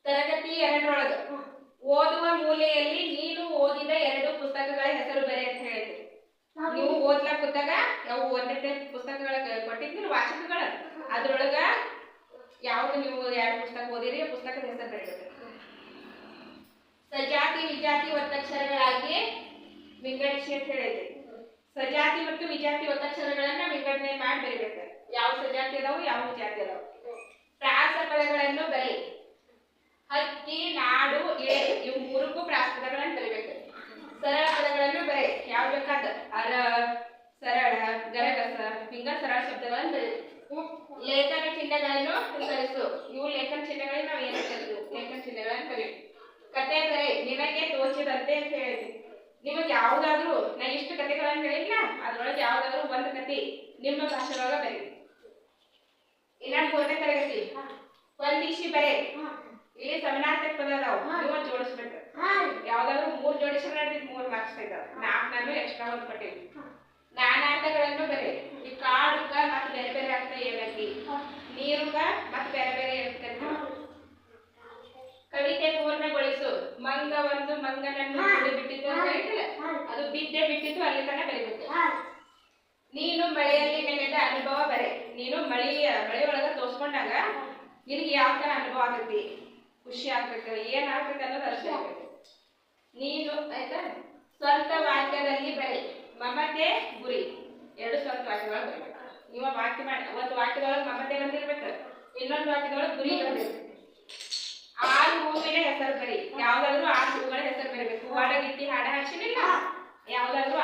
ತರಗತಿ 2ರೊಳಗ ಓದುವ ಮೂಲೆಯಲ್ಲಿ ನೀನು ಓದಿದ 2 ಪುಸ್ತಕಗಳ ಹೆಸರು ಬರೆ ಅಂತ ಹೇಳಿದ್ರಿ. ನೀವು ಓದ್ಲಕ್ ಕೂತಾಗ ಯಾವ ಒಂದೇ ಪುಸ್ತಕಗಳ ಕೊಟ್ಟಿದ್ರಿ ವಾಚಕಗಳ ಅದ್ರೊಳಗ ಯಾವ್ದು ನೀವು 2 ಪುಸ್ತಕ ಓದಿರಿ ಪುಸ್ತಕದ ಹೆಸರು ಬರೀಬೇಕು. ಸಜಾತಿ ವಿಜಾತಿ ಒತ್ತಕ್ಷರಗಳಾಗಿ ವಿಂಗಡಿಸಿ ಅಂತ ಹೇಳಿದ್ರಿ. ಸಜಾತಿ ಮತ್ತು ವಿಜಾತಿ ಒತ್ತಕ್ಷರಗಳನ್ನ ವಿಂಗಡಣೆ ಮಾಡಿ ಬರೀಬೇಕು. ಯಾವ ಸಜಾತಿ ಅದಾವು ಯಾವ ವಿಜಾತಿ ಅದಾವು. ಪ್ರಾಸ ಪದಗಳನ್ನು ಬರೀ. ಹಕ್ಕಿ ನಾಡು ಇಳೆ ಇವು 3ಕ್ಕೂ ಪ್ರಾಸ ಪದಗಳನ್ನು ಬರೀಬೇಕು. ಸರಳ ಪದಗಳನ್ನು ಬರೀ. ಯಾವ ಬೇಕಾದ ಅರ ಸರಳ ಗರಗಸ ಹಿಂಗ ಸರಳ ಶಬ್ದಗಳನ್ನು ಬರೀಬೇಕು. ಲೇಖನ ಚಿಹ್ನೆಗಳನ್ನು ಹೆಸರಿಸು. ಇವು ಲೇಖನ ಚಿಹ್ನೆಗಳನ್ನ ನಾವು ಏನು ಕಲಿತು ಲೇಖನ ಚಿಹ್ನೆಗಳನ್ನು ಕಲಿಬೇಕು. ಕತೆ ಬರೀ. ನಿನಗೆ ತೋಚಿದಂತೆ ಅಂತ ಹೇಳಿದ್ವಿ. ನಿಮಗೆ ಯಾವ್ದಾದ್ರು ನಾ ಇಷ್ಟು ಕಥೆಗಳನ್ನು ಹೇಳಿಲ್ಲ ಅದ್ರೊಳಗೆ ಯಾವ್ದಾದ್ರು ಒಂದು ಕತೆ ನಿಮ್ಮ ಭಾಷೆಯೊಳಗ ಬರೀ. ಇನ್ನ 4ನೇ ತರಗತಿ ಹೊಂದಿಸಿ ಬರೀ. ಇಲ್ಲಿ ಸಮಾನಾರ್ಥಕ ಪದ ಅದಾವ ನೀವು ಜೋಡಿಸ್ಬೇಕು. ಯಾವ್ದಾದ್ರು 3 ಜೋಡಿಸಿದ್ರೆ 3 ಮಾರ್ಕ್ಸ್ ಇದಾವೆ. 4 ನಾನು ಎಕ್ಸ್ಟ್ರಾ ಒಂದು ಕೊಟ್ಟಿವಿ. ನಾನಾರ್ಥಗಳನ್ನು ಬರೀ. ಈ ಕಾಡುಗ ಮತ್ತೆ ಬೇರೆ ಬೇರೆ ಅರ್ಥ ಏನೈತಿ, ನೀರುಗ ಮತ್ತೆ ಬೇರೆ ಬೇರೆ ಇರ್ತೈತಿ. ಕವಿತೆ ಪೂರ್ಣಗೊಳಿಸು. ಮಂಗ ಒಂದು ಮಂಗನನ್ನು ಬಿಟ್ಟಿತ್ತು ಅಂತ ಹೇಳಿದ್ರೆ ಅದು ಬಿದ್ದೆ ಬಿಟ್ಟಿತ್ತು ಅಲ್ಲಿ ತನಕ ಬರೀಬೇಕು. ನೀನು ಮಳೆಯಲ್ಲಿ ನೆನೆದ ಅನುಭವ ಬರೆ. ನೀನು ಮಳೆ ಒಳಗ ತೋರ್ಸ್ಕೊಂಡಾಗ ನಿನಗೆ ಯಾವ ತರ ಅನುಭವ ಆಗತಿ, ಖುಷಿ ಆಗ್ತೈತೆ, ಏನ್ ಆಗ್ತೈತೆ ಅನ್ನೋದು ಅರ್ಥ ಆಗ್ತೈತೆ. ನೀನು ಆಯ್ತಾ. ಸ್ವಂತ ವಾಕ್ಯದಲ್ಲಿ ಬರೆ. ಮಮತೆ ಗುರಿ 2 ಸ್ವಂತ ವಾಕ್ಯಗಳು ಬರಬೇಕು. ನೀವು ವಾಕ್ಯ ಮಾಡಿ ಒಂದು ವಾಕ್ಯದೊಳಗೆ ಮಮತೆ ಬಂದಿರ್ಬೇಕು, ಇನ್ನೊಂದು ವಾಕ್ಯದೊಳಗೆ ಗುರಿ ಬಂದಿರ್ಬೇಕು. 6 ಹೂವಿನ ಹೆಸರು ಬರಿ. ಯಾವ್ದಾದ್ರು 6 ಹೂಗಳ ಹೆಸರು ಬರೀಬೇಕು. ಹೂವಾಡ ಗಿಟ್ಟಿ ಹಾಡ ಹಾಡ್ಸಿನಿಲ್ಲ ಯಾವ್ದಾದ್ರು